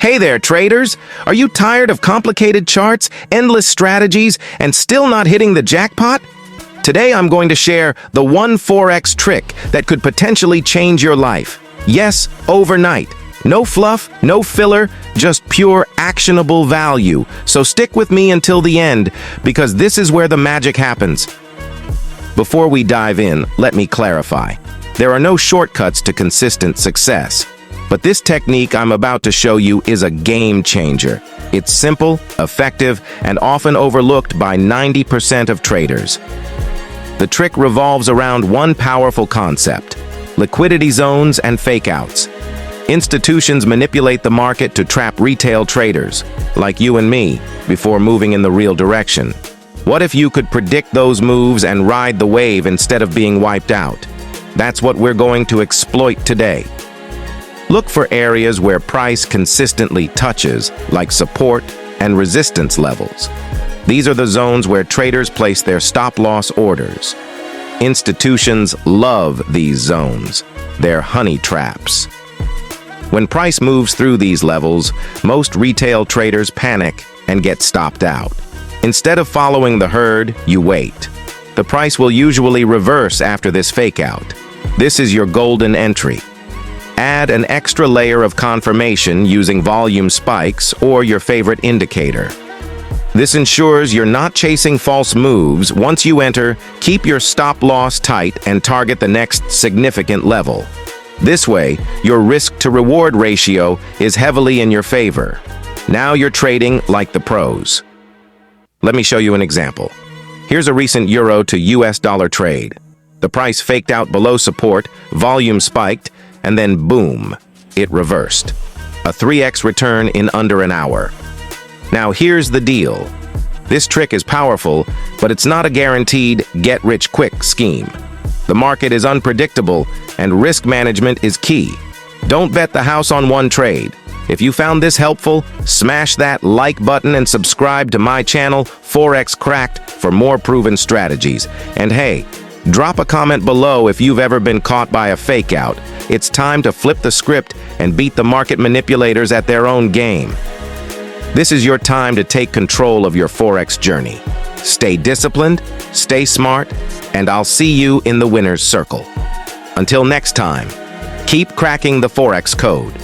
Hey there, traders! Are you tired of complicated charts, endless strategies, and still not hitting the jackpot? Today I'm going to share the ONE Forex trick that could potentially change your life. Yes, overnight. No fluff, no filler, just pure actionable value. So stick with me until the end, because this is where the magic happens. Before we dive in, let me clarify. There are no shortcuts to consistent success. But this technique I'm about to show you is a game changer. It's simple, effective, and often overlooked by 90% of traders. The trick revolves around one powerful concept: liquidity zones and fakeouts. Institutions manipulate the market to trap retail traders, like you and me, before moving in the real direction. What if you could predict those moves and ride the wave instead of being wiped out? That's what we're going to exploit today. Look for areas where price consistently touches, like support and resistance levels. These are the zones where traders place their stop-loss orders. Institutions love these zones. They're honey traps. When price moves through these levels, most retail traders panic and get stopped out. Instead of following the herd, you wait. The price will usually reverse after this fakeout. This is your golden entry. Add an extra layer of confirmation using volume spikes or your favorite indicator. This ensures you're not chasing false moves. Once you enter, keep your stop-loss tight and target the next significant level. This way, your risk-to-reward ratio is heavily in your favor. Now you're trading like the pros. Let me show you an example. Here's a recent euro to US dollar trade. The price faked out below support, volume spiked, and then boom, it reversed. A 3x return in under an hour. Now here's the deal. This trick is powerful, but it's not a guaranteed get-rich-quick scheme. The market is unpredictable, and risk management is key. Don't bet the house on one trade. If you found this helpful, smash that like button and subscribe to my channel, Forex Cracked, for more proven strategies. And hey, drop a comment below if you've ever been caught by a fake-out. It's time to flip the script and beat the market manipulators at their own game. This is your time to take control of your Forex journey. Stay disciplined, stay smart, and I'll see you in the winner's circle. Until next time, keep cracking the Forex code.